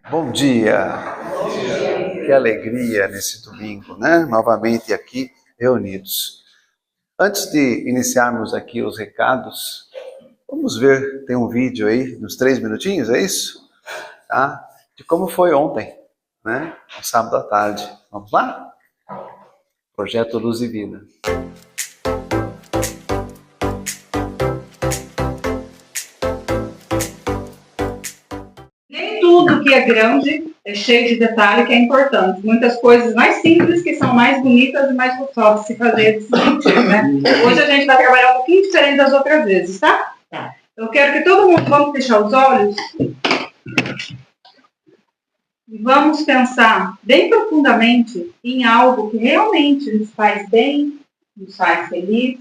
Bom dia! Que alegria nesse domingo, né? Novamente aqui reunidos. Antes de iniciarmos aqui os recados, vamos ver, tem um vídeo aí, uns 3 minutinhos, é isso? Tá? De como foi ontem, né? No sábado à tarde. Vamos lá? Projeto Luz e Vida. Nem tudo que é grande é cheio de detalhe que é importante. Muitas coisas mais simples que são mais bonitas e mais gostosas de se fazer de se sentir, né? Hoje a gente vai trabalhar um pouquinho diferente das outras vezes, tá? Tá. Eu quero que todo mundo, vamos fechar os olhos e vamos pensar bem profundamente em algo que realmente nos faz bem, nos faz feliz.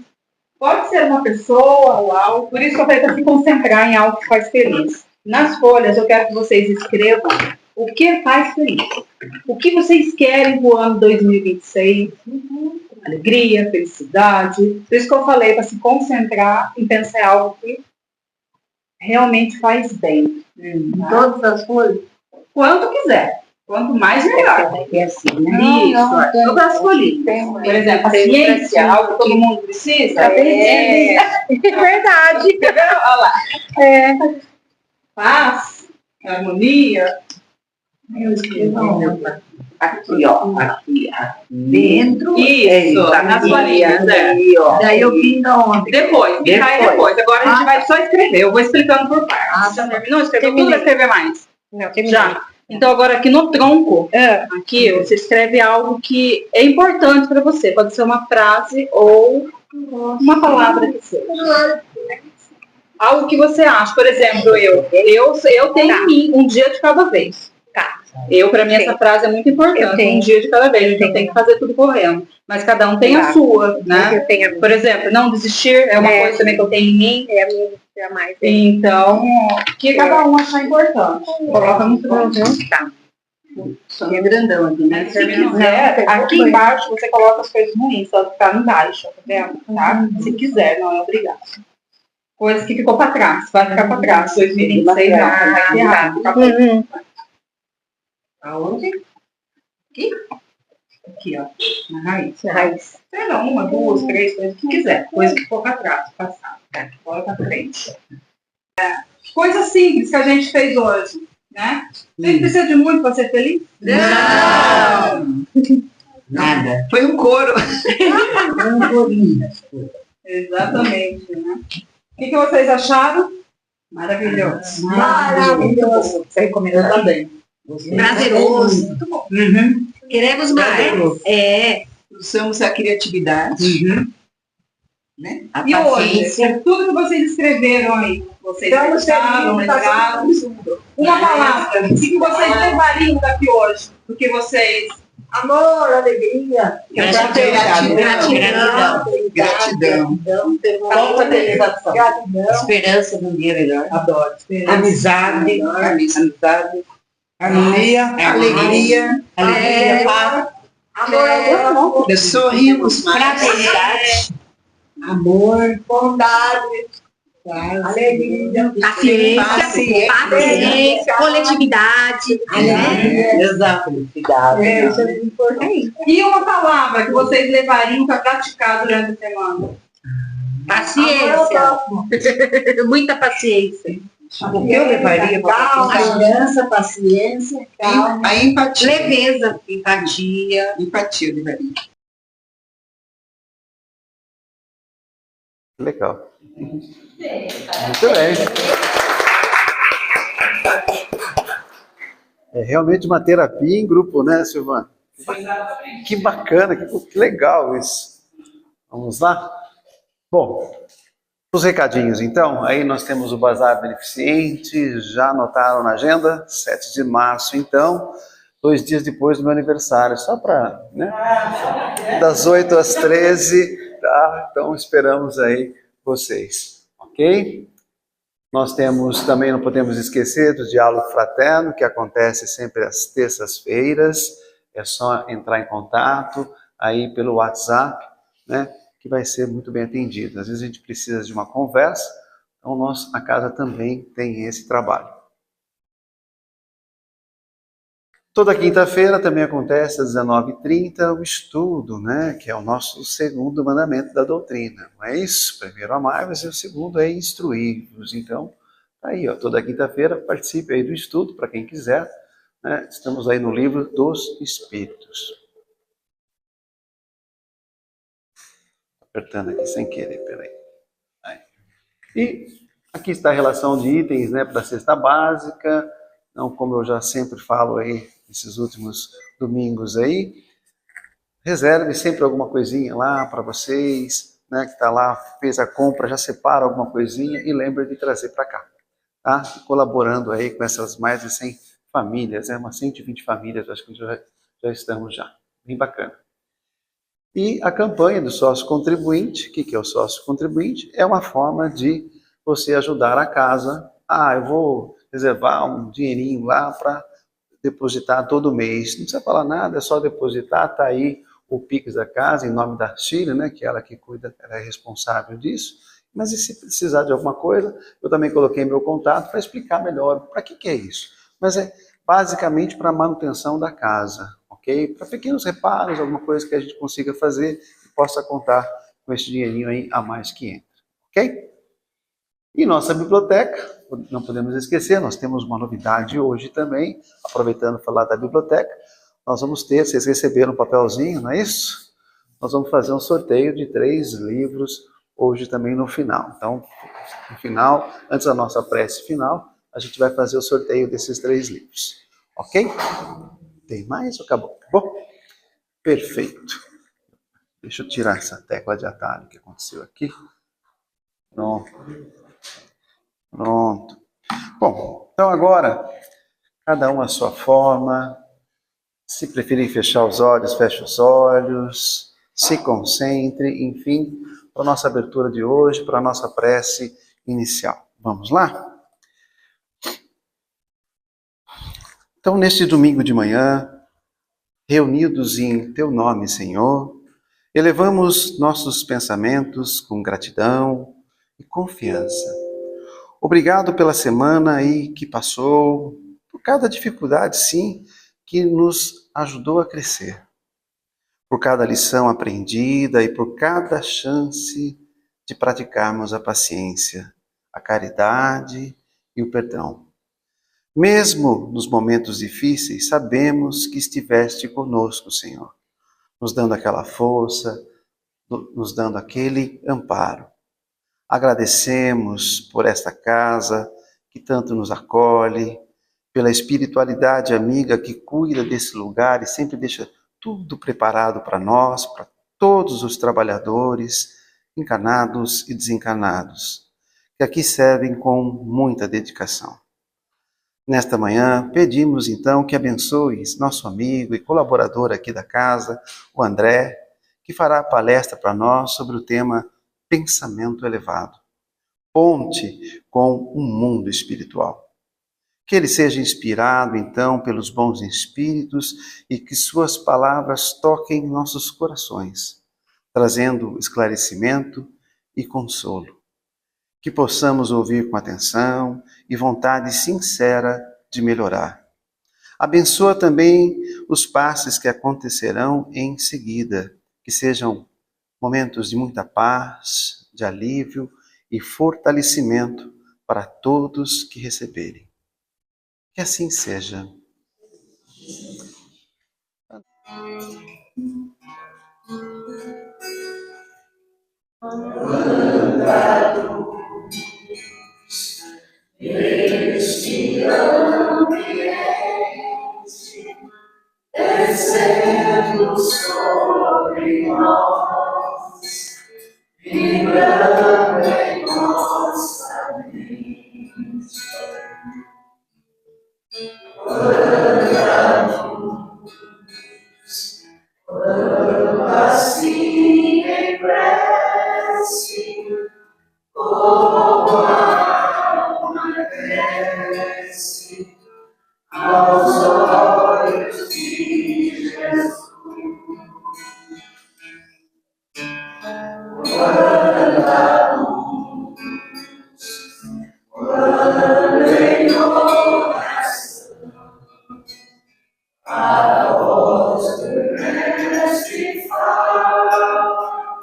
Pode ser uma pessoa ou algo, por isso eu falei para se concentrar em algo que faz feliz. Nas folhas, eu quero que vocês escrevam o que faz feliz. O que vocês querem para o ano 2026? Alegria, felicidade. Por isso que eu falei para se concentrar em pensar em algo que realmente faz bem. Todas as folhas? Quanto quiser. Quanto mais, melhor. É assim, né? Isso, todas as folhinhas. Por exemplo, a ciência, algo que todo mundo precisa. É verdade. Olha lá. Paz, harmonia. Eu escrevo aqui, ó. Aqui. Dentro. Isso, nas folhinhas. Daí eu pinto onde? Depois. Agora a gente vai só escrever. Eu vou explicando por partes. Já terminou? Escreveu tudo ou escrever mais? Não, Já. Então, agora aqui no tronco, aqui você escreve algo que é importante para você. Pode ser uma frase ou uma palavra que seja. Algo que você acha. Por exemplo, eu tenho em mim um dia de cada vez. Tá. Para mim, essa frase é muito importante. Um dia de cada vez. Eu tenho que fazer tudo correndo. Mas cada um tem a sua, né? Por exemplo, não desistir é uma coisa também que eu tenho em mim. É a minha mais. Então, que cada um achar importante. Coloca no tronco. Tá. É grandão aqui, né? Se quiser, aqui embaixo você coloca as coisas ruins, só ficar embaixo, tá vendo? Tá? Se quiser, não é obrigado. Coisa que ficou para trás, vai ficar para trás. 2026 não, vai ser errado. Aonde? Aqui? Aqui, ó. Na raiz. Pega uma, duas, três, coisas que quiser. Coisa que ficou para trás, passado. Tá? Bora para frente. Coisa simples que a gente fez hoje, né? Você precisa de muito para ser feliz? Não! Nada. Foi um coro. Foi um corinho. Exatamente, né? O que vocês acharam? Maravilhoso. Maravilhoso. Você recomenda também. Prazeroso. Muito bom. Queremos mais. Usamos a criatividade, né? A E paciência. hoje, tudo que vocês escreveram aí, vocês pensaram, lembraram, uma palavra, o que vocês levariam daqui hoje? Porque vocês... Amor, alegria. Gratidão. Confraternização. Esperança de um dia melhor. Adoro. Amizade. Harmonia, alegria, Paz. amor, sorrimos mais. Fraternidade. Amor, Bondade. Alegria. Paciência. Coletividade. Exato. Felicidade. Isso é importante. E uma palavra que vocês levariam para praticar durante a semana? Paciência. Muita paciência. O que eu levaria para Calma, esperança, paciência, calma. a empatia. Leveza, empatia. Empatia, eu levaria. Legal. Muito bem. É realmente uma terapia em grupo, né, Silvana? Que bacana, que legal isso. Vamos lá? Bom, os recadinhos, então. Aí nós temos o Bazar Beneficente, já anotaram na agenda? 7 de março, então. 2 dias depois do meu aniversário, só para, né? Das 8 às 13, tá? Então esperamos aí vocês, ok? Nós temos também, não podemos esquecer do Diálogo Fraterno, que acontece sempre às terças-feiras. É só entrar em contato aí pelo WhatsApp, né? Que vai ser muito bem atendido. Às vezes a gente precisa de uma conversa, então a casa também tem esse trabalho. Toda quinta-feira também acontece às 19h30 o estudo, né? Que é o nosso segundo mandamento da doutrina. Não é isso? Primeiro amai-vos e o segundo é instruir-vos. Então, tá aí, ó, toda quinta-feira participe aí do estudo, para quem quiser. Né? Estamos aí no livro dos Espíritos. Apertando aqui sem querer, peraí. Aí. E aqui está a relação de itens, né, para a cesta básica. Então, como eu já sempre falo aí, esses últimos domingos aí, reserve sempre alguma coisinha lá para vocês, né, que está lá, fez a compra, já separa alguma coisinha e lembra de trazer para cá, tá? Colaborando aí com essas mais de 100 famílias, umas 120 famílias, acho que já estamos já, bem bacana. E a campanha do sócio contribuinte, o que é o sócio contribuinte? É uma forma de você ajudar a casa. Eu vou reservar um dinheirinho lá para depositar todo mês. Não precisa falar nada, é só depositar, está aí o Pix da casa, em nome da Chile, né, que é ela que cuida, ela é responsável disso. Mas e se precisar de alguma coisa, eu também coloquei meu contato para explicar melhor para que é isso. Mas é basicamente para a manutenção da casa, ok? Para pequenos reparos, alguma coisa que a gente consiga fazer e possa contar com esse dinheirinho aí a mais que entra, ok? E nossa biblioteca, não podemos esquecer, nós temos uma novidade hoje também, aproveitando falar da biblioteca, nós vamos ter, vocês receberam um papelzinho, não é isso? Nós vamos fazer um sorteio de 3 livros hoje também no final. Então, no final, antes da nossa prece final, a gente vai fazer o sorteio desses 3 livros, ok? Tem mais ou acabou? Acabou? Perfeito. Deixa eu tirar essa tecla de atalho que aconteceu aqui. Pronto. Pronto. Bom, então agora, cada um à sua forma. Se preferir fechar os olhos, feche os olhos. Se concentre, enfim, para a nossa abertura de hoje, para a nossa prece inicial. Vamos lá? Então, neste domingo de manhã, reunidos em Teu nome, Senhor, elevamos nossos pensamentos com gratidão e confiança. Obrigado pela semana aí que passou, por cada dificuldade, sim, que nos ajudou a crescer. Por cada lição aprendida e por cada chance de praticarmos a paciência, a caridade e o perdão. Mesmo nos momentos difíceis, sabemos que estiveste conosco, Senhor, nos dando aquela força, nos dando aquele amparo. Agradecemos por esta casa que tanto nos acolhe, pela espiritualidade amiga que cuida desse lugar e sempre deixa tudo preparado para nós, para todos os trabalhadores, encarnados e desencarnados, que aqui servem com muita dedicação. Nesta manhã, pedimos então que abençoes nosso amigo e colaborador aqui da casa, o André, que fará a palestra para nós sobre o tema Pensamento Elevado, ponte com o mundo espiritual. Que ele seja inspirado, então, pelos bons espíritos e que suas palavras toquem nossos corações, trazendo esclarecimento e consolo. Que possamos ouvir com atenção e vontade sincera de melhorar. Abençoa também os passes que acontecerão em seguida, que sejam momentos de muita paz, de alívio e fortalecimento para todos que receberem. Que assim seja. Este ambiente, descendo sobre nós, vibrando em nossa mente. Quando assim em prece, como a alma cresce aos olhos de Jesus. Quando a luz, quando em oração, a voz do Mestre fala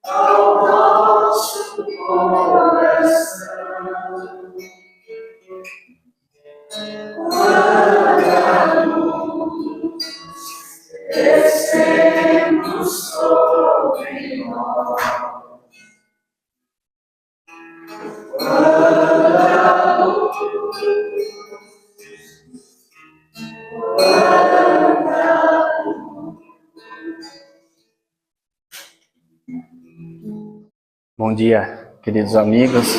ao nosso coração. Quanta luz descendo sobre nós. Quanta luz, quanta luz. Bom dia, queridos amigos.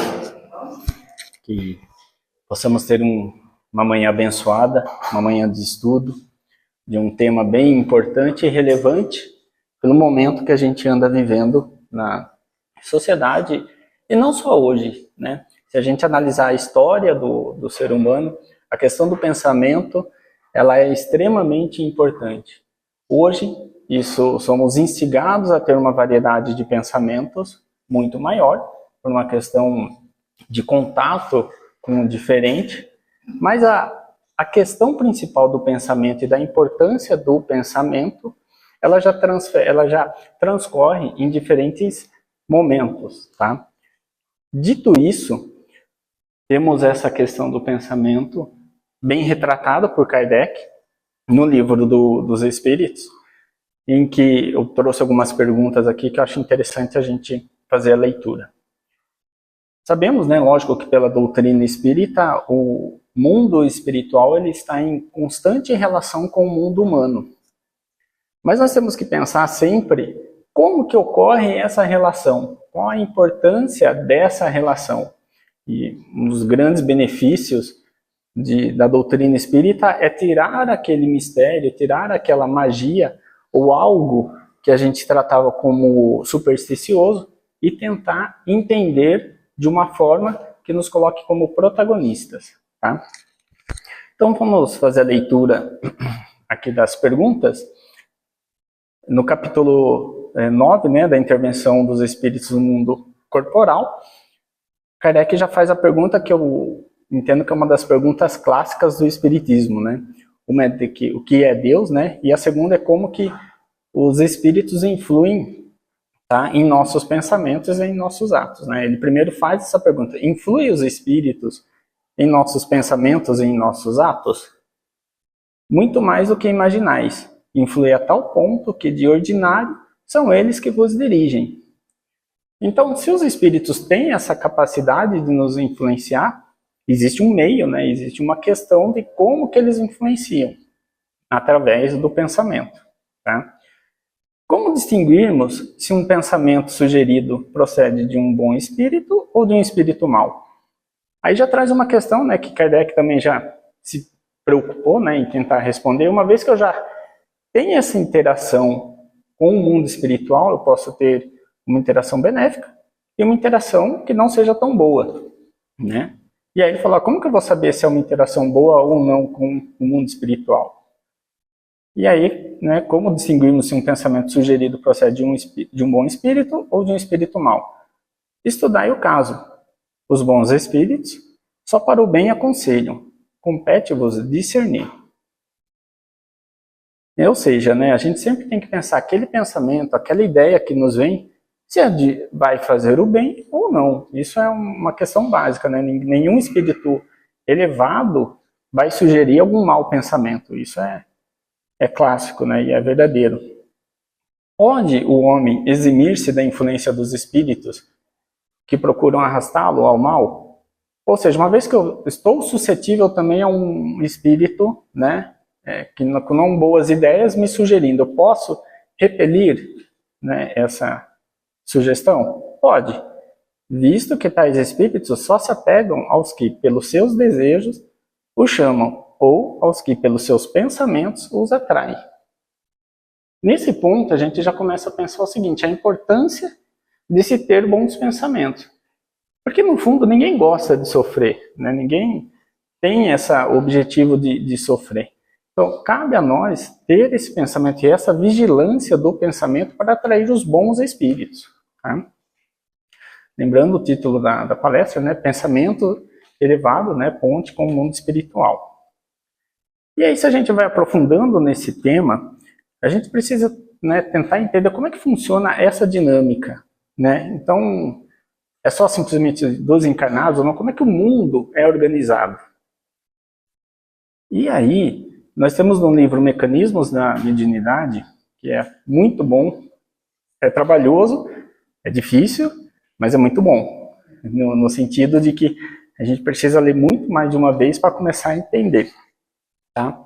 Que possamos ter uma manhã abençoada, uma manhã de estudo, de um tema bem importante e relevante pelo momento que a gente anda vivendo na sociedade, e não só hoje, né? Se a gente analisar a história do ser humano, a questão do pensamento, ela é extremamente importante. Hoje, somos instigados a ter uma variedade de pensamentos muito maior, por uma questão de contato com o diferente, mas a questão principal do pensamento e da importância do pensamento, ela já transcorre em diferentes momentos, tá? Dito isso, temos essa questão do pensamento bem retratada por Kardec no livro dos Espíritos, em que eu trouxe algumas perguntas aqui que eu acho interessante a gente fazer a leitura. Sabemos, né, lógico, que pela doutrina espírita, o mundo espiritual ele está em constante relação com o mundo humano. Mas nós temos que pensar sempre como que ocorre essa relação, qual a importância dessa relação. E um dos grandes benefícios da doutrina espírita é tirar aquele mistério, tirar aquela magia ou algo que a gente tratava como supersticioso e tentar entender de uma forma que nos coloque como protagonistas, tá? Então vamos fazer a leitura aqui das perguntas. No capítulo 9, né, da intervenção dos espíritos no mundo corporal, Kardec já faz a pergunta que eu entendo que é uma das perguntas clássicas do espiritismo, né? Uma é o que é Deus, né? E a segunda é como que os espíritos influem, tá, em nossos pensamentos e em nossos atos, né? Ele primeiro faz essa pergunta: influi os espíritos em nossos pensamentos e em nossos atos? Muito mais do que imaginais. Influi a tal ponto que, de ordinário, são eles que vos dirigem. Então, se os espíritos têm essa capacidade de nos influenciar, existe um meio, né? Existe uma questão de como que eles influenciam, através do pensamento, tá? Como distinguirmos se um pensamento sugerido procede de um bom espírito ou de um espírito mau? Aí já traz uma questão, né, que Kardec também já se preocupou, né, em tentar responder. Uma vez que eu já tenho essa interação com o mundo espiritual, eu posso ter uma interação benéfica e uma interação que não seja tão boa, né? E aí ele falou: como que eu vou saber se é uma interação boa ou não com o mundo espiritual? E aí, né, como distinguirmos se um pensamento sugerido procede de um bom espírito ou de um espírito mau? Estudai o caso. Os bons espíritos só para o bem aconselham. Compete-vos discernir. Ou seja, né, a gente sempre tem que pensar aquele pensamento, aquela ideia que nos vem, se vai fazer o bem ou não. Isso é uma questão básica, né? Nenhum espírito elevado vai sugerir algum mau pensamento. Isso é clássico, né? E é verdadeiro. Pode o homem eximir-se da influência dos espíritos que procuram arrastá-lo ao mal? Ou seja, uma vez que eu estou suscetível também a um espírito, né, que com não boas ideias me sugerindo, eu posso repelir, né, essa sugestão? Pode, visto que tais espíritos só se apegam aos que, pelos seus desejos, o chamam, ou aos que, pelos seus pensamentos, os atraem. Nesse ponto, a gente já começa a pensar o seguinte: a importância de se ter bons pensamentos. Porque, no fundo, ninguém gosta de sofrer, né? Ninguém tem esse objetivo de sofrer. Então, cabe a nós ter esse pensamento e essa vigilância do pensamento para atrair os bons espíritos, tá? Lembrando o título da palestra, né? Pensamento elevado, né? Ponte com o mundo espiritual. E aí, se a gente vai aprofundando nesse tema, a gente precisa, né, tentar entender como é que funciona essa dinâmica, né? Então, é só simplesmente dos encarnados ou não? Como é que o mundo é organizado? E aí, nós temos no livro Mecanismos da Mediunidade, que é muito bom, é trabalhoso, é difícil, mas é muito bom, no sentido de que a gente precisa ler muito mais de uma vez para começar a entender. Tá?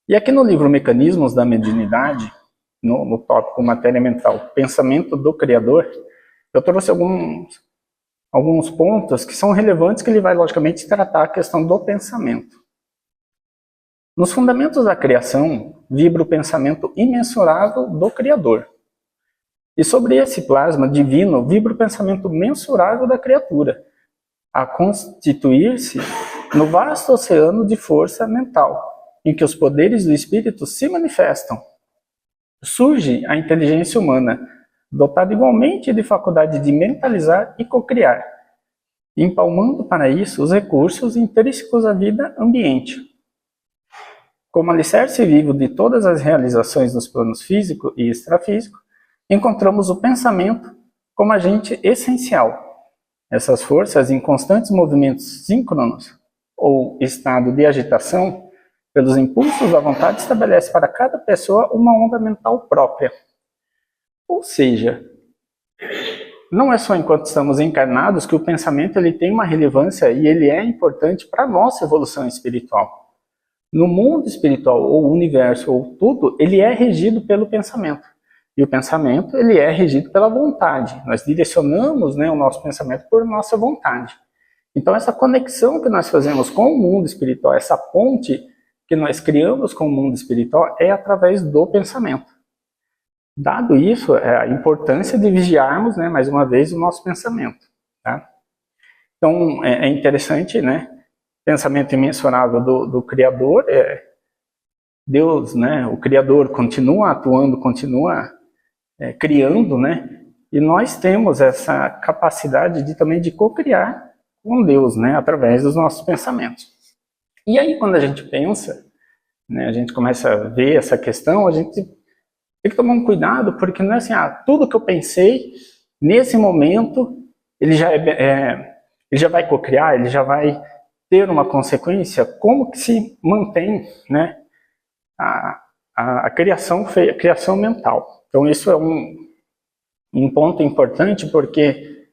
E aqui no livro Mecanismos da Mediunidade, no tópico Matéria Mental, Pensamento do Criador, eu trouxe alguns pontos que são relevantes, que ele vai logicamente tratar a questão do pensamento. Nos fundamentos da criação, vibra o pensamento imensurável do Criador. E sobre esse plasma divino, vibra o pensamento mensurável da criatura, a constituir-se no vasto oceano de força mental, em que os poderes do espírito se manifestam. Surge a inteligência humana, dotada igualmente de faculdade de mentalizar e cocriar, empalmando para isso os recursos intrínsecos à vida ambiente. Como alicerce vivo de todas as realizações nos planos físico e extrafísico, encontramos o pensamento como agente essencial. Essas forças, em constantes movimentos síncronos ou estado de agitação, pelos impulsos da vontade, estabelece para cada pessoa uma onda mental própria. Ou seja, não é só enquanto estamos encarnados que o pensamento ele tem uma relevância e ele é importante para a nossa evolução espiritual. No mundo espiritual, ou universo, ou tudo, ele é regido pelo pensamento. E o pensamento, ele é regido pela vontade. Nós direcionamos, né, o nosso pensamento por nossa vontade. Então, essa conexão que nós fazemos com o mundo espiritual, essa ponte que nós criamos com o mundo espiritual, é através do pensamento. Dado isso, é a importância de vigiarmos, né, mais uma vez, o nosso pensamento. Tá? Então, é interessante, né? Pensamento imensurável do Criador, Deus, né, o Criador continua atuando, continua criando, né, e nós temos essa capacidade também de co-criar com Deus, né, através dos nossos pensamentos. E aí, quando a gente pensa, né, a gente começa a ver essa questão, a gente tem que tomar um cuidado, porque não é assim, tudo que eu pensei, nesse momento, ele já vai co-criar, ele já vai ter uma consequência. Como que se mantém, né, a criação mental. Então isso é um ponto importante, porque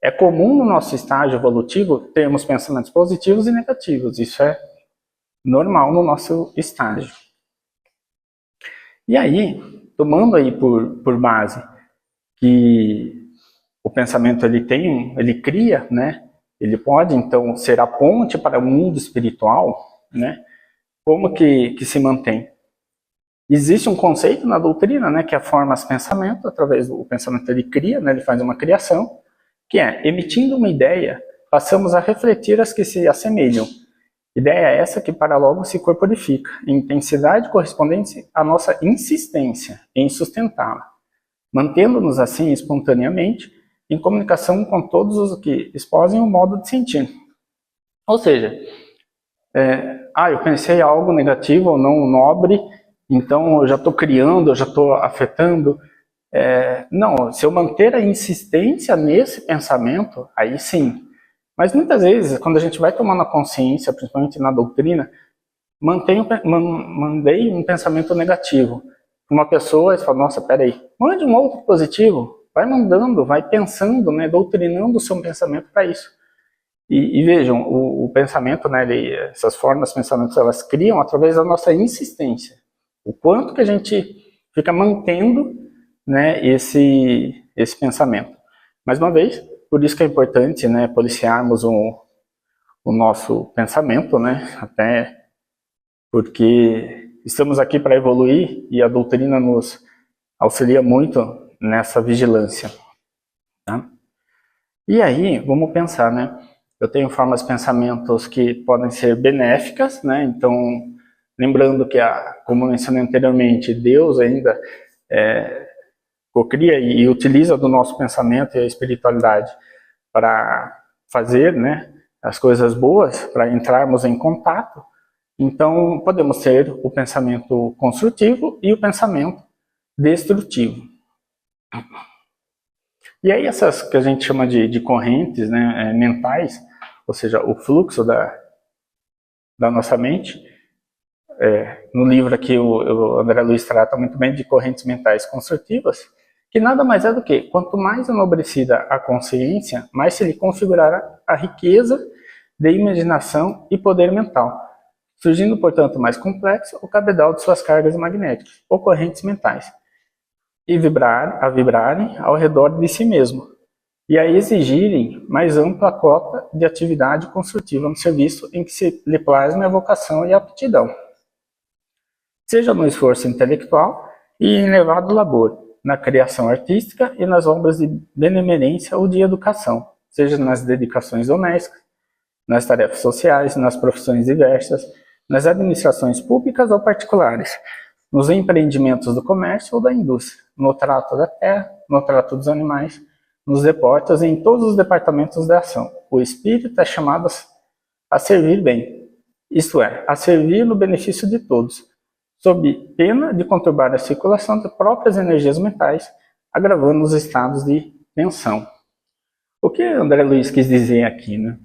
é comum no nosso estágio evolutivo termos pensamentos positivos e negativos. Isso é normal no nosso estágio. E aí, tomando aí por base que o pensamento ele cria, né? Ele pode, então, ser a ponte para o mundo espiritual, né? Como que se mantém? Existe um conceito na doutrina, né, que é a forma-pensamento, através do pensamento ele cria, né, ele faz uma criação, que é, emitindo uma ideia, passamos a refletir as que se assemelham. Ideia essa que para logo se corporifica, em intensidade correspondente à nossa insistência em sustentá-la, mantendo-nos assim espontaneamente em comunicação com todos os que exposem o modo de sentir. Ou seja, eu pensei algo negativo ou não nobre, então eu já estou criando, eu já estou afetando. Não, se eu manter a insistência nesse pensamento, aí sim. Mas muitas vezes, quando a gente vai tomando a consciência, principalmente na doutrina, mandei um pensamento negativo. Uma pessoa e fala, nossa, peraí, mande um outro positivo. Vai mandando, vai pensando, né, doutrinando o seu pensamento para isso. E vejam, o pensamento, né, essas formas de pensamento, elas criam através da nossa insistência. O quanto que a gente fica mantendo, né, esse pensamento. Mais uma vez, por isso que é importante, né, policiarmos o nosso pensamento, né, até porque estamos aqui para evoluir e a doutrina nos auxilia muito nessa vigilância. Tá? E aí, vamos pensar, né? Eu tenho formas de pensamentos que podem ser benéficas, né? Então, lembrando que, como mencionei anteriormente, Deus ainda cocria e utiliza do nosso pensamento e a espiritualidade para fazer, né, as coisas boas, para entrarmos em contato Então, podemos ter o pensamento construtivo e o pensamento destrutivo. E aí essas que a gente chama de correntes, né, mentais, ou seja, o fluxo da nossa mente, no livro aqui o André Luiz trata muito bem de correntes mentais construtivas, que nada mais é do que, quanto mais enobrecida a consciência, mais se lhe configurará a riqueza de imaginação e poder mental, surgindo, portanto, mais complexo o cabedal de suas cargas magnéticas, ou correntes mentais, e vibrarem ao redor de si mesmo, e a exigirem mais ampla cota de atividade construtiva no serviço em que se lhe plasme a vocação e a aptidão, seja no esforço intelectual e em elevado labor, na criação artística e nas obras de benemerência ou de educação, seja nas dedicações domésticas, nas tarefas sociais, nas profissões diversas, nas administrações públicas ou particulares, nos empreendimentos do comércio ou da indústria, no trato da terra, no trato dos animais, nos deportes e em todos os departamentos da ação. O espírito é chamado a servir bem, isto é, a servir no benefício de todos, sob pena de conturbar a circulação de próprias energias mentais, agravando os estados de tensão. O que André Luiz quis dizer aqui, né?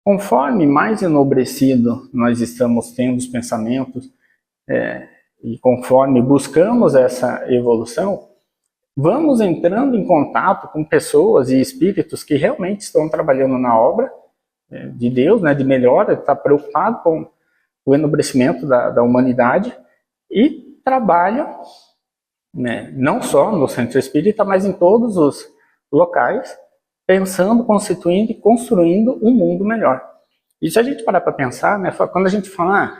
Conforme mais enobrecido nós estamos tendo os pensamentos, e conforme buscamos essa evolução, vamos entrando em contato com pessoas e espíritos que realmente estão trabalhando na obra de Deus, né, de melhora, está preocupado com o enobrecimento da humanidade e trabalha, né, não só no centro espírita, mas em todos os locais, pensando, constituindo e construindo um mundo melhor. E se a gente parar para pensar, né, quando a gente fala,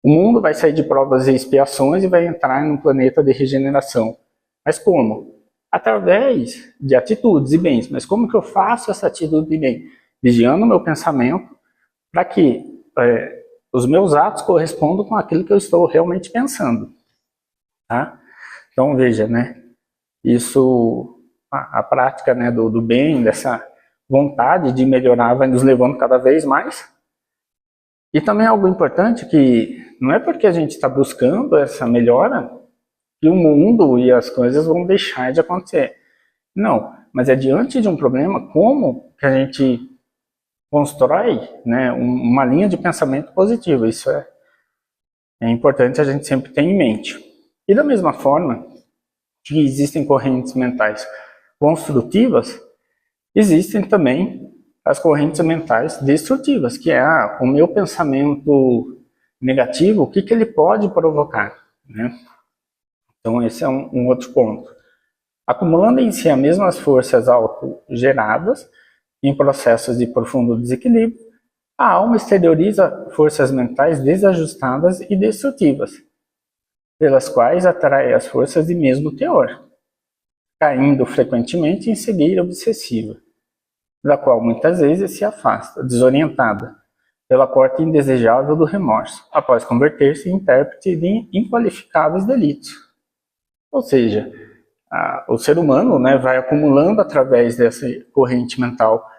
o mundo vai sair de provas e expiações e vai entrar num planeta de regeneração. Mas como? Através de atitudes e bens. Mas como que eu faço essa atitude de bem? Vigiando o meu pensamento para que os meus atos correspondam com aquilo que eu estou realmente pensando. Tá? Então veja, né? Isso, a prática, né, do bem, dessa vontade de melhorar vai nos levando cada vez mais. E também algo importante que não é porque a gente está buscando essa melhora que o mundo e as coisas vão deixar de acontecer. Não, mas é diante de um problema, como que a gente constrói, né, uma linha de pensamento positivo. Isso é importante a gente sempre ter em mente. E da mesma forma que existem correntes mentais construtivas, existem também as correntes mentais destrutivas, que é o meu pensamento negativo, o que ele pode provocar, né? Então esse é um outro ponto. Acumulando em si as mesmas forças autogeradas em processos de profundo desequilíbrio, a alma exterioriza forças mentais desajustadas e destrutivas, pelas quais atrai as forças de mesmo teor, caindo frequentemente em cegueira obsessiva, da qual muitas vezes se afasta, desorientada, pela porta indesejável do remorso, após converter-se em intérprete de inqualificáveis delitos. Ou seja, o ser humano, né, vai acumulando através dessa corrente mental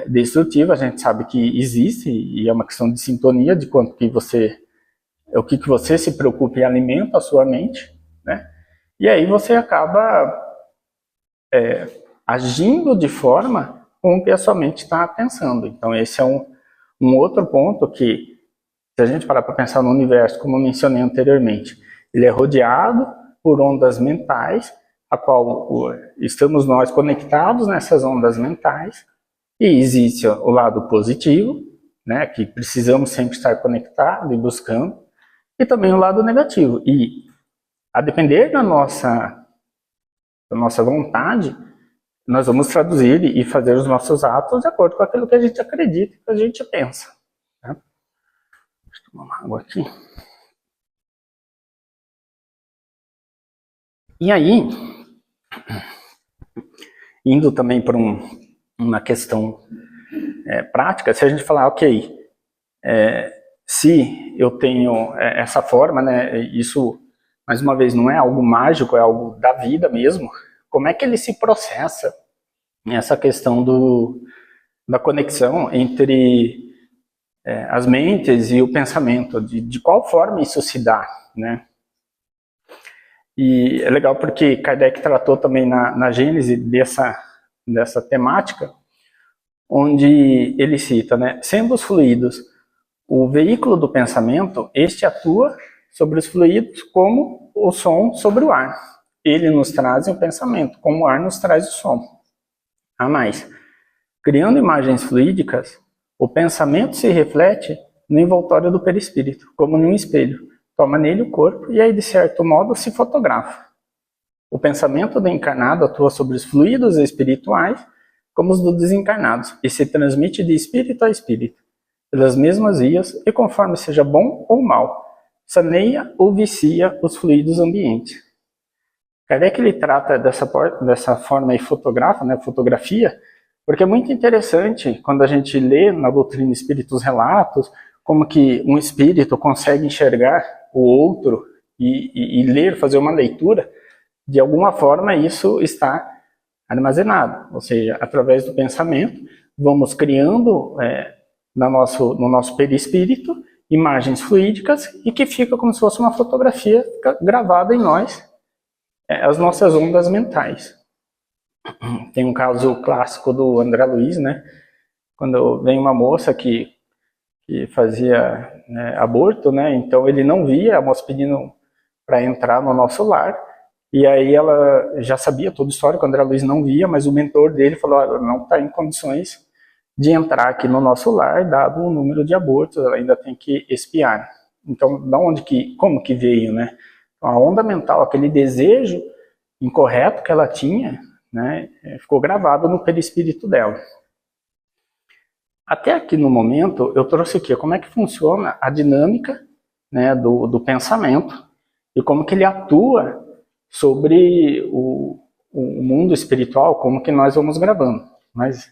destrutiva. A gente sabe que existe, e é uma questão de sintonia, de quanto que o que você se preocupa e alimenta a sua mente, né? E aí você acaba agindo de forma com o que a sua mente está pensando. Então esse é um outro ponto que, se a gente parar para pensar no universo, como eu mencionei anteriormente, ele é rodeado por ondas mentais, a qual estamos nós conectados nessas ondas mentais, e existe o lado positivo, né, que precisamos sempre estar conectados e buscando, e também o lado negativo. E a depender da nossa vontade, nós vamos traduzir e fazer os nossos atos de acordo com aquilo que a gente acredita e que a gente pensa. Tá? Deixa eu tomar uma água aqui. E aí, indo também para uma questão prática, se a gente falar, ok, se eu tenho essa forma, né, isso, mais uma vez, não é algo mágico, é algo da vida mesmo, como é que ele se processa essa questão da conexão entre as mentes e o pensamento, de qual forma isso se dá, né? E é legal porque Kardec tratou também na Gênese dessa temática, onde ele cita, né, sendo os fluidos o veículo do pensamento, este atua sobre os fluidos como o som sobre o ar. Ele nos traz o pensamento, como o ar nos traz o som. A mais, criando imagens fluídicas, o pensamento se reflete no envoltório do perispírito, como num espelho. Toma nele o corpo e aí, de certo modo, se fotografa. O pensamento do encarnado atua sobre os fluidos espirituais, como os dos desencarnados, e se transmite de espírito a espírito, pelas mesmas vias, e conforme seja bom ou mal, saneia ou vicia os fluidos ambientes. Kardec ele trata dessa forma e fotografa, né, fotografia, porque é muito interessante quando a gente lê na doutrina espírita os relatos, como que um espírito consegue enxergar o outro e ler, fazer uma leitura, de alguma forma isso está armazenado, ou seja, através do pensamento, vamos criando no nosso perispírito imagens fluídicas e que fica como se fosse uma fotografia gravada em nós, as nossas ondas mentais. Tem um caso clássico do André Luiz, né? Quando vem uma moça que fazia, né, aborto, né? Então ele não via a moça pedindo para entrar no nosso lar, e aí ela já sabia toda a história, que o André Luiz não via, mas o mentor dele falou, ela não está em condições de entrar aqui no nosso lar, dado o número de abortos, ela ainda tem que expiar. Então, como que veio, né? A onda mental, aquele desejo incorreto que ela tinha, né, ficou gravado no perispírito dela. Até aqui no momento, eu trouxe aqui como é que funciona a dinâmica, né, do pensamento e como que ele atua sobre o mundo espiritual, como que nós vamos gravando. Mas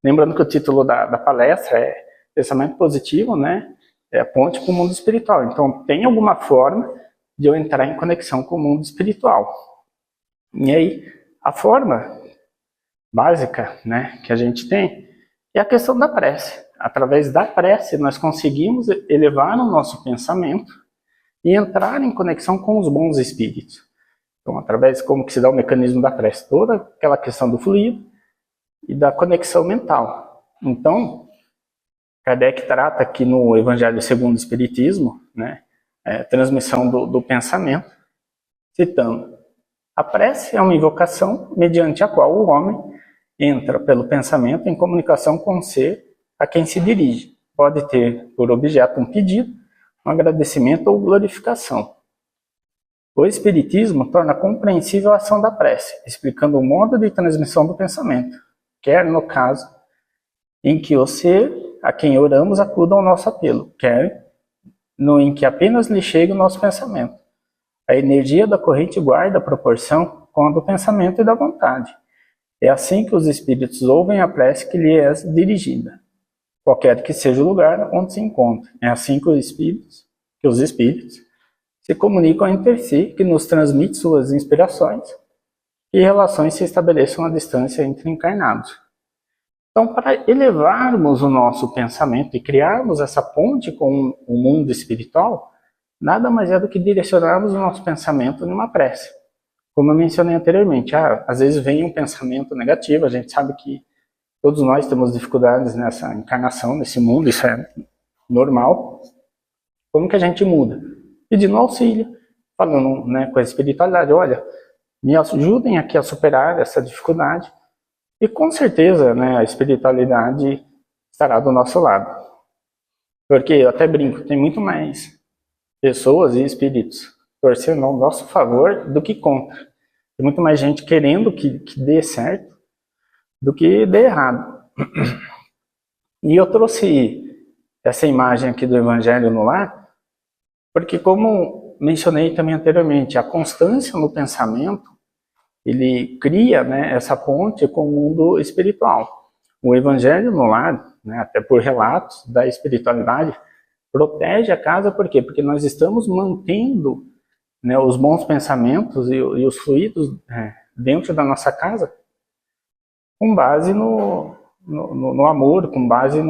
lembrando que o título da palestra é Pensamento Positivo, né, é a ponte para o mundo espiritual. Então tem alguma forma de eu entrar em conexão com o mundo espiritual. E aí, a forma básica, né, que a gente tem é a questão da prece. Através da prece, nós conseguimos elevar o nosso pensamento e entrar em conexão com os bons espíritos. Então, através de como que se dá o mecanismo da prece, toda aquela questão do fluido e da conexão mental. Então, Kardec trata aqui no Evangelho segundo o Espiritismo, né, transmissão do pensamento, citando: a prece é uma invocação mediante a qual o homem entra pelo pensamento em comunicação com o ser a quem se dirige. Pode ter por objeto um pedido, um agradecimento ou glorificação. O Espiritismo torna compreensível a ação da prece, explicando o modo de transmissão do pensamento, quer no caso em que o ser a quem oramos acuda ao nosso apelo, quer no em que apenas lhe chega o nosso pensamento. A energia da corrente guarda a proporção com a do pensamento e da vontade. É assim que os espíritos ouvem a prece que lhe é dirigida, qualquer que seja o lugar onde se encontra. É assim que os espíritos se comunicam entre si, que nos transmite suas inspirações e relações se estabeleçam à distância entre encarnados. Então, para elevarmos o nosso pensamento e criarmos essa ponte com o mundo espiritual, nada mais é do que direcionarmos o nosso pensamento numa prece. Como eu mencionei anteriormente, às vezes vem um pensamento negativo, a gente sabe que todos nós temos dificuldades nessa encarnação, nesse mundo, isso é normal. Como que a gente muda? Pedindo auxílio, falando, né, com a espiritualidade, olha, me ajudem aqui a superar essa dificuldade, e com certeza, né, a espiritualidade estará do nosso lado. Porque eu até brinco, tem muito mais pessoas e espíritos torcendo ao nosso favor do que contra. Tem muito mais gente querendo que dê certo do que dê errado. E eu trouxe essa imagem aqui do Evangelho no Lar, porque como mencionei também anteriormente, a constância no pensamento, ele cria, né, essa ponte com o mundo espiritual. O Evangelho no Lar, né, até por relatos da espiritualidade, protege a casa, por quê? Porque nós estamos mantendo, né, os bons pensamentos e os fluidos dentro da nossa casa com base no amor, com base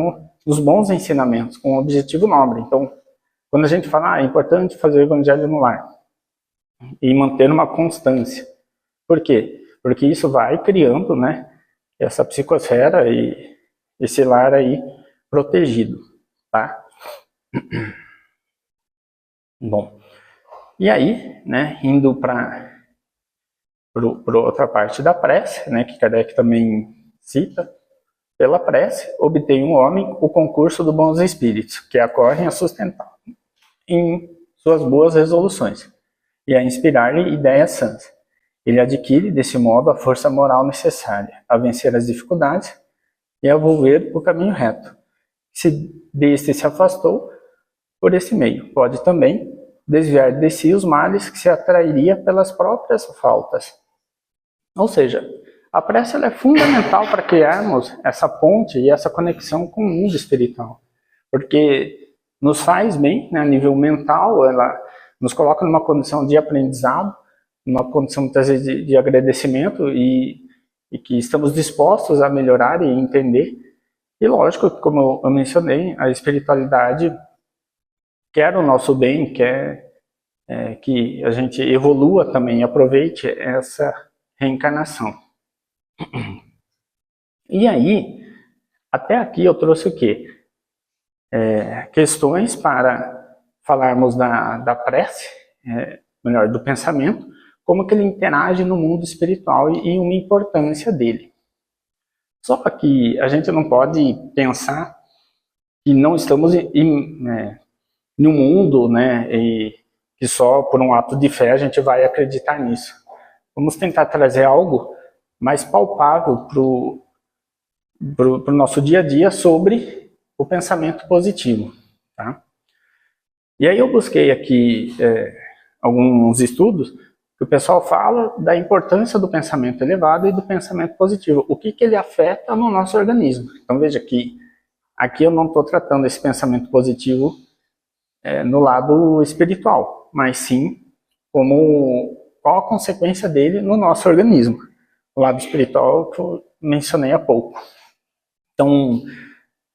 os bons ensinamentos, com um objetivo nobre. Então, quando a gente fala, é importante fazer o evangelho no lar e manter uma constância. Por quê? Porque isso vai criando, né, essa psicosfera e esse lar aí protegido, tá? Bom, e aí, né, indo para outra parte da prece, né, que Kardec também cita, pela prece, obtém um homem o concurso dos bons espíritos, que acorrem a sustentar em suas boas resoluções e a inspirar-lhe ideias sãs. Ele adquire, desse modo, a força moral necessária a vencer as dificuldades e a volver o caminho reto. Se deste se afastou, por esse meio, pode também desviar de si os males que se atrairia pelas próprias faltas. Ou seja, a prece ela é fundamental para criarmos essa ponte e essa conexão com o mundo espiritual, porque nos faz bem, né, a nível mental, ela nos coloca numa condição de aprendizado, numa condição muitas vezes de agradecimento e que estamos dispostos a melhorar e entender. E lógico, como eu mencionei, a espiritualidade quer o nosso bem, quer que a gente evolua também, aproveite essa reencarnação. E aí, até aqui eu trouxe o quê? Questões para falarmos da prece, melhor, do pensamento, como que ele interage no mundo espiritual e uma importância dele. Só que a gente não pode pensar que não estamos em um mundo, né, e que só por um ato de fé a gente vai acreditar nisso. Vamos tentar trazer algo mais palpável para o nosso dia a dia sobre o pensamento positivo, tá? E aí eu busquei aqui alguns estudos que o pessoal fala da importância do pensamento elevado e do pensamento positivo, o que ele afeta no nosso organismo. Então veja que aqui eu não estou tratando esse pensamento positivo no lado espiritual, mas sim como qual a consequência dele no nosso organismo. O lado espiritual que eu mencionei há pouco. Então,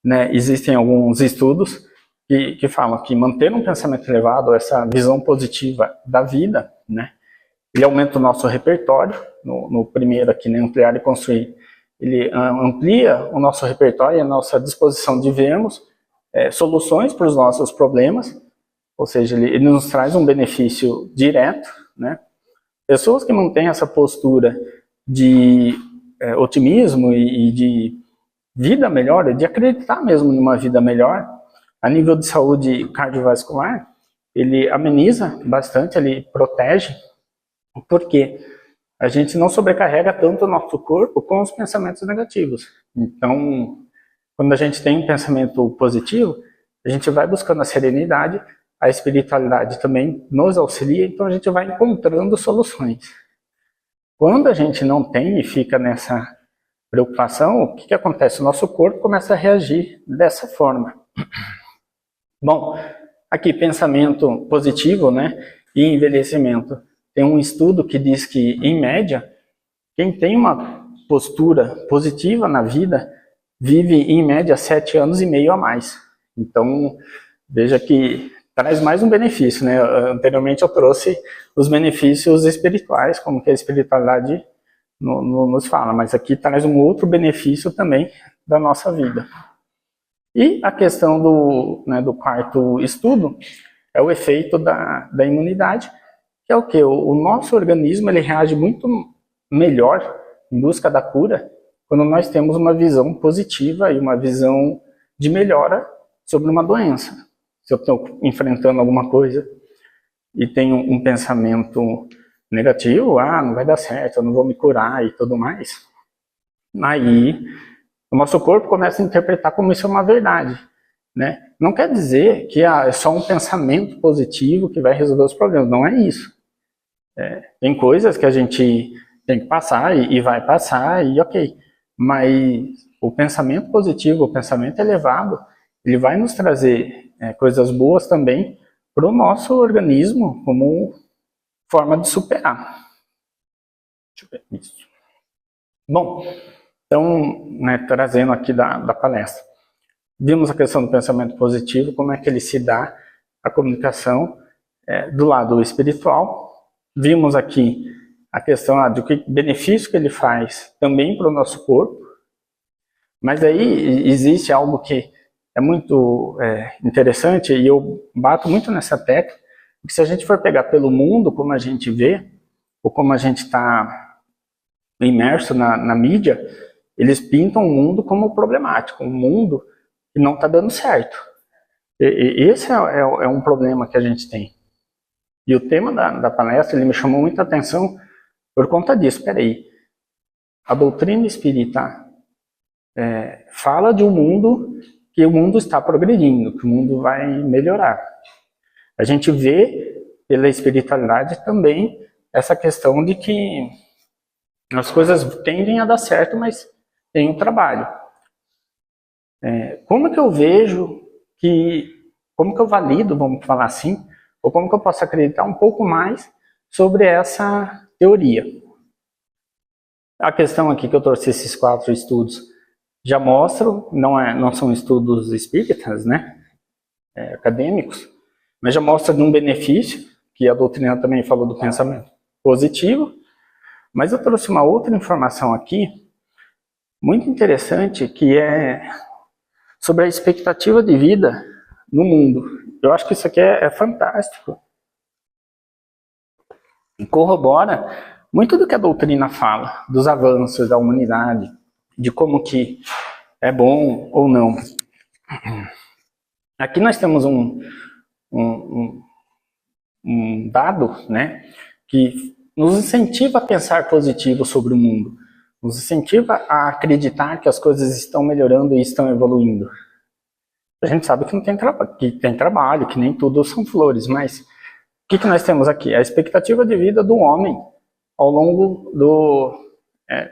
né, existem alguns estudos que falam que manter um pensamento elevado, essa visão positiva da vida, né, ele aumenta o nosso repertório. No primeiro aqui, né, ampliar e construir, ele amplia o nosso repertório e a nossa disposição de vermos soluções para os nossos problemas, ou seja, ele nos traz um benefício direto, né? Pessoas que mantêm essa postura de otimismo e de vida melhor, de acreditar mesmo numa vida melhor, a nível de saúde cardiovascular, ele ameniza bastante, ele protege, porque a gente não sobrecarrega tanto o nosso corpo com os pensamentos negativos. Então, quando a gente tem um pensamento positivo, a gente vai buscando a serenidade, a espiritualidade também nos auxilia, então a gente vai encontrando soluções. Quando a gente não tem e fica nessa preocupação, o que acontece? O nosso corpo começa a reagir dessa forma. Bom, aqui pensamento positivo, né, e envelhecimento. Tem um estudo que diz que, em média, quem tem uma postura positiva na vida vive, em média, 7 anos e meio a mais. Então, veja que traz mais um benefício, né? Anteriormente eu trouxe os benefícios espirituais, como que a espiritualidade nos fala, mas aqui traz um outro benefício também da nossa vida. E a questão do quarto estudo é o efeito da imunidade, que é o quê? O nosso organismo ele reage muito melhor em busca da cura quando nós temos uma visão positiva e uma visão de melhora sobre uma doença. Se eu estou enfrentando alguma coisa e tenho um pensamento negativo, não vai dar certo, eu não vou me curar e tudo mais, aí o nosso corpo começa a interpretar como isso é uma verdade, né? Não quer dizer que é só um pensamento positivo que vai resolver os problemas, não é isso. Tem coisas que a gente tem que passar e vai passar e ok, mas o pensamento positivo, o pensamento elevado, ele vai nos trazer coisas boas também para o nosso organismo como forma de superar. Deixa eu ver isso. Bom, então, né, trazendo aqui da palestra. Vimos a questão do pensamento positivo, como é que ele se dá, a comunicação do lado espiritual. Vimos aqui a questão do que benefício que ele faz também para o nosso corpo. Mas aí existe algo que é muito interessante, e eu bato muito nessa tecla, que se a gente for pegar pelo mundo, como a gente vê, ou como a gente está imerso na mídia, eles pintam o mundo como problemático, um mundo que não está dando certo. E esse é um problema que a gente tem. E o tema da palestra, ele me chamou muita atenção por conta disso. Espera aí, a doutrina espírita fala de um mundo que o mundo está progredindo, que o mundo vai melhorar. A gente vê pela espiritualidade também essa questão de que as coisas tendem a dar certo, mas tem um trabalho. Como que eu vejo como que eu valido, vamos falar assim, ou como que eu posso acreditar um pouco mais sobre essa teoria? A questão aqui que eu trouxe esses 4 estudos já mostram, não são estudos espíritas, né, acadêmicos, mas já mostra de um benefício, que a doutrina também falou do pensamento positivo. Mas eu trouxe uma outra informação aqui, muito interessante, que é sobre a expectativa de vida no mundo. Eu acho que isso aqui é fantástico. E corrobora muito do que a doutrina fala, dos avanços da humanidade, de como que é bom ou não. Aqui nós temos um dado, né, que nos incentiva a pensar positivo sobre o mundo, nos incentiva a acreditar que as coisas estão melhorando e estão evoluindo. A gente sabe que tem trabalho, que nem tudo são flores, mas o que nós temos aqui? A expectativa de vida do homem ao longo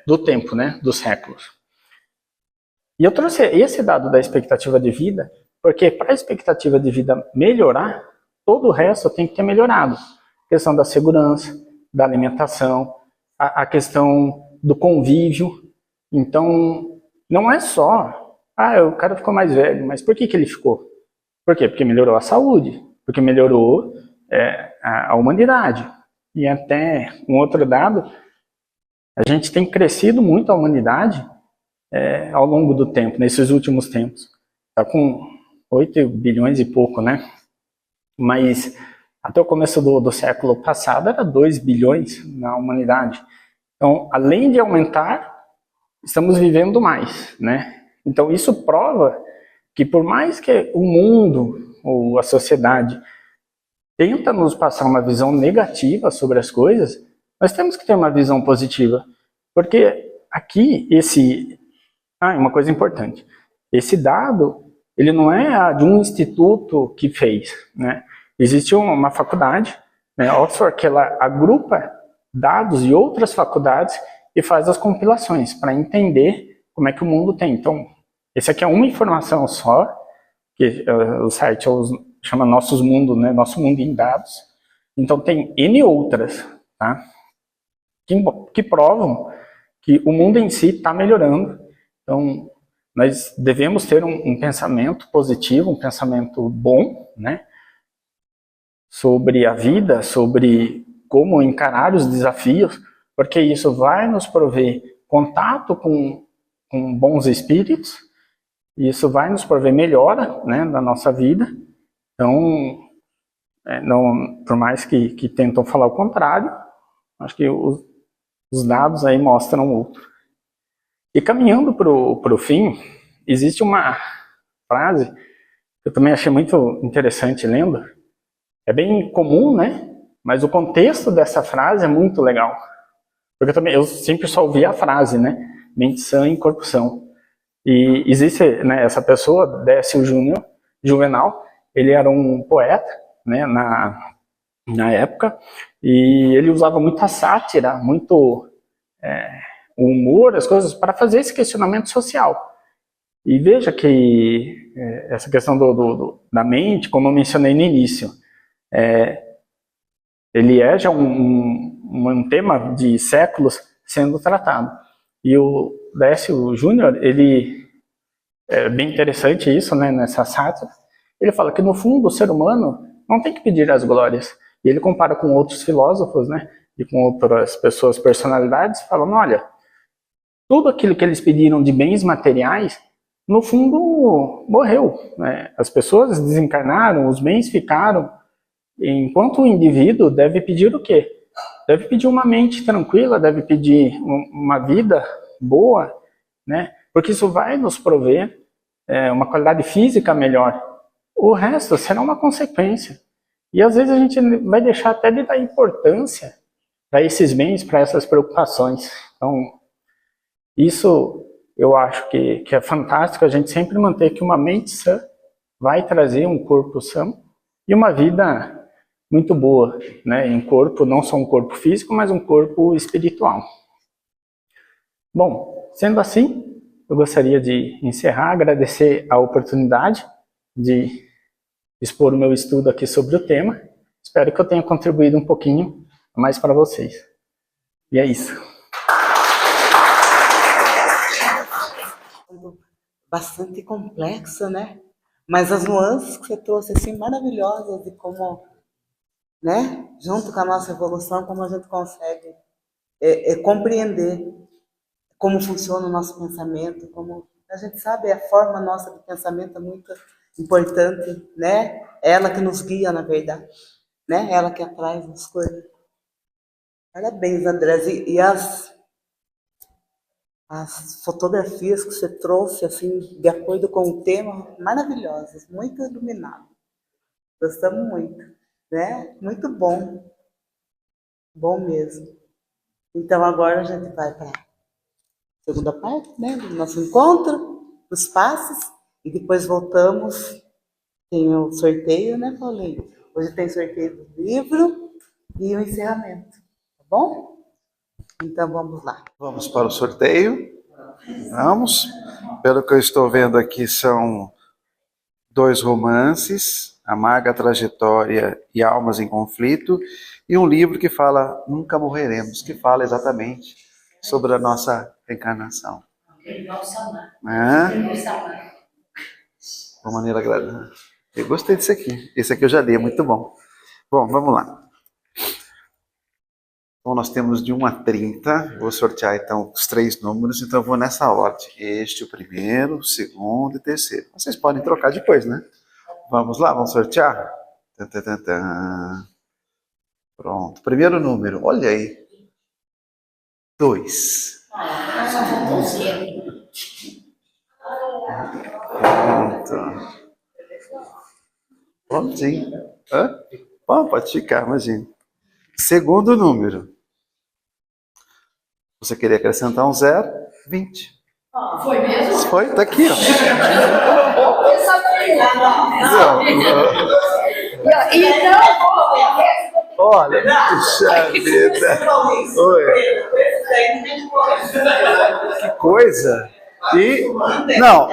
do tempo, né, dos séculos. E eu trouxe esse dado da expectativa de vida, porque para a expectativa de vida melhorar, todo o resto tem que ter melhorado. A questão da segurança, da alimentação, a questão do convívio. Então, não é só, o cara ficou mais velho, mas por que ele ficou? Por quê? Porque melhorou a saúde, porque melhorou a humanidade. E até um outro dado, a gente tem crescido muito a humanidade ao longo do tempo, nesses últimos tempos. Está com 8 bilhões e pouco, né? Mas até o começo do século passado era 2 bilhões na humanidade. Então, além de aumentar, estamos vivendo mais, né? Então, isso prova que por mais que o mundo ou a sociedade tenta nos passar uma visão negativa sobre as coisas, nós temos que ter uma visão positiva. Porque aqui, uma coisa importante, esse dado, ele não é de um instituto que fez, né? Existe uma faculdade, né, Oxford, que ela agrupa dados de outras faculdades e faz as compilações para entender como é que o mundo tem. Então, esse aqui é uma informação só, que o site chama Nossos Mundos, né, Nosso Mundo em Dados. Então, tem N outras, tá, que provam que o mundo em si está melhorando. Então, nós devemos ter um pensamento positivo, um pensamento bom, né, sobre a vida, sobre como encarar os desafios, porque isso vai nos prover contato com bons espíritos, e isso vai nos prover melhora, né, da nossa vida. Então, por mais que tentam falar o contrário, acho que os dados aí mostram outro. E caminhando para o fim, existe uma frase que eu também achei muito interessante lendo. É bem comum, né? Mas o contexto dessa frase é muito legal. Porque eu sempre só ouvi a frase, né? Mente sã em corpo são. E existe, né, essa pessoa, Décio Juvenal, ele era um poeta, né, na época, e ele usava muita sátira, muito o humor, as coisas, para fazer esse questionamento social. E veja que essa questão da mente, como eu mencionei no início, ele já um tema de séculos sendo tratado. E o Décio Júnior, ele É bem interessante isso, né, nessa sátira. Ele fala que, no fundo, o ser humano não tem que pedir as glórias. E ele compara com outros filósofos, né, e com outras pessoas, personalidades, falando, olha, tudo aquilo que eles pediram de bens materiais, no fundo, morreu, né? As pessoas desencarnaram, os bens ficaram, enquanto o indivíduo deve pedir o quê? Deve pedir uma mente tranquila, deve pedir uma vida boa, né? Porque isso vai nos prover uma qualidade física melhor. O resto será uma consequência. E às vezes a gente vai deixar até de dar importância para esses bens, para essas preocupações. Então, isso eu acho que é fantástico, a gente sempre manter que uma mente sã vai trazer um corpo sã e uma vida muito boa, né? Um corpo, não só um corpo físico, mas um corpo espiritual. Bom, sendo assim, eu gostaria de encerrar, agradecer a oportunidade de expor o meu estudo aqui sobre o tema. Espero que eu tenha contribuído um pouquinho mais para vocês. E é isso. Bastante complexa, né? Mas as nuances que você trouxe, assim, maravilhosas, de como, né, junto com a nossa evolução, como a gente consegue compreender como funciona o nosso pensamento, como a gente sabe, a forma nossa de pensamento é muito importante, né? É ela que nos guia, na verdade, né? Ela que atrai as coisas. Parabéns, Andrés. E as fotografias que você trouxe, assim, de acordo com o tema, maravilhosas, muito iluminadas. Gostamos muito, né? Muito bom. Bom mesmo. Então, agora a gente vai para a segunda parte, né, do nosso encontro, os passes, e depois voltamos. Tem o sorteio, né, Paulinho? Hoje tem sorteio do livro e o encerramento, tá bom? Então, vamos lá. Vamos para o sorteio. Vamos. Pelo que eu estou vendo aqui, são 2 romances, Amarga Trajetória e Almas em Conflito, e um livro que fala Nunca Morreremos, que fala exatamente sobre a nossa reencarnação. De uma maneira agradável. Eu gostei desse aqui. Esse aqui eu já li, é muito bom. Bom, vamos lá. Então, nós temos de 1 a 30. Vou sortear, então, os 3 números. Então, eu vou nessa ordem. Este, o primeiro, o segundo e o terceiro. Vocês podem trocar depois, né? Vamos lá, vamos sortear? Tan, tan, tan, tan. Pronto. Primeiro número, olha aí. 2. Pronto. Prontinho. Hã? Bom, pode ficar, imagina. Segundo número. Você queria acrescentar um 0? 20. Foi mesmo? Foi? Tá aqui, ó. Olha, puxa vida. Oi. Que coisa. E, não,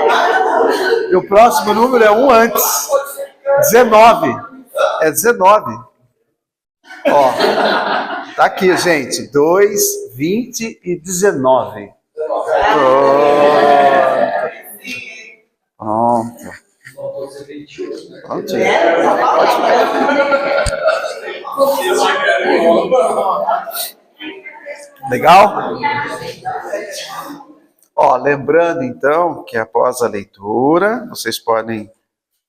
e o próximo número é um antes. 19. É 19. Ó, tá aqui, gente. 2, 20 e 19. Pronto. Pronto. Legal? Ó, lembrando então que após a leitura, vocês podem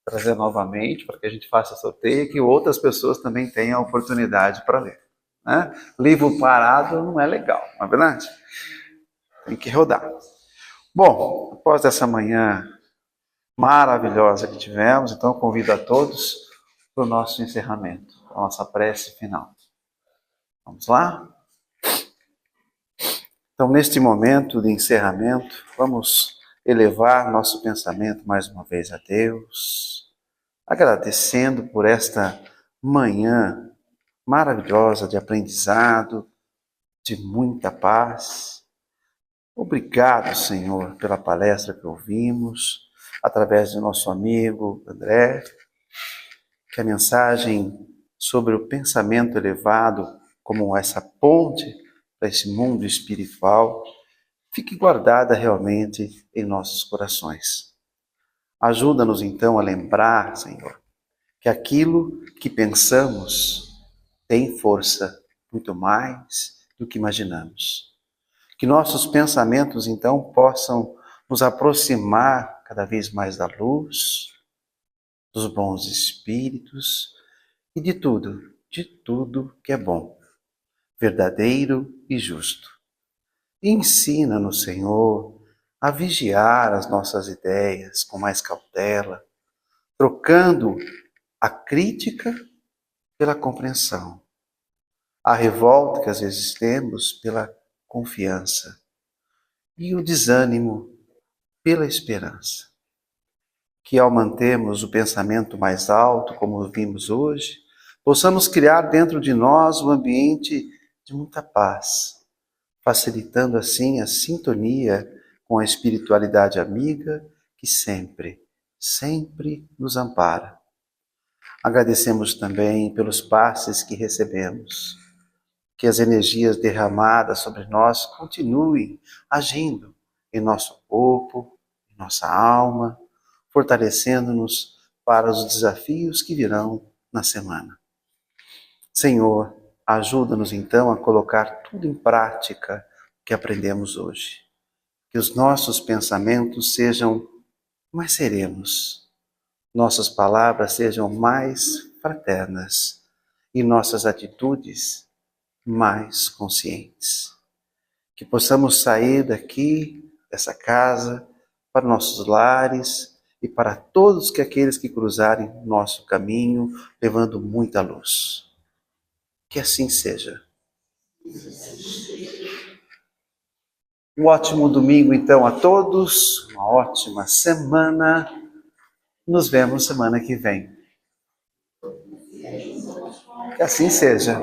trazer novamente para que a gente faça sorteio e que outras pessoas também tenham a oportunidade para ler. Né? Livro parado não é legal, não é verdade? Tem que rodar. Bom, após essa manhã maravilhosa que tivemos, então eu convido a todos para o nosso encerramento, a nossa prece final. Vamos lá? Então, neste momento de encerramento, vamos elevar nosso pensamento mais uma vez a Deus, agradecendo por esta manhã maravilhosa de aprendizado, de muita paz. Obrigado, Senhor, pela palestra que ouvimos, através do nosso amigo André, que a mensagem sobre o pensamento elevado, como essa ponte para esse mundo espiritual, fique guardada realmente em nossos corações. Ajuda-nos então a lembrar, Senhor, que aquilo que pensamos tem força muito mais do que imaginamos. Que nossos pensamentos então possam nos aproximar cada vez mais da luz, dos bons espíritos e de tudo que é bom, verdadeiro e justo. E ensina-nos, Senhor, a vigiar as nossas ideias com mais cautela, trocando a crítica pela compreensão, a revolta que às vezes temos pela confiança e o desânimo pela esperança. Que ao mantermos o pensamento mais alto, como vimos hoje, possamos criar dentro de nós um ambiente de muita paz, facilitando assim a sintonia com a espiritualidade amiga que sempre nos ampara. Agradecemos também pelos passes que recebemos, que as energias derramadas sobre nós continuem agindo em nosso corpo, em nossa alma, fortalecendo-nos para os desafios que virão na semana. Senhor, ajuda-nos então a colocar tudo em prática que aprendemos hoje. Que os nossos pensamentos sejam mais serenos, nossas palavras sejam mais fraternas e nossas atitudes mais conscientes. Que possamos sair daqui, dessa casa, para nossos lares e para todos aqueles que cruzarem nosso caminho, levando muita luz. Que assim seja. Um ótimo domingo, então, a todos. Uma ótima semana. Nos vemos semana que vem. Que assim seja.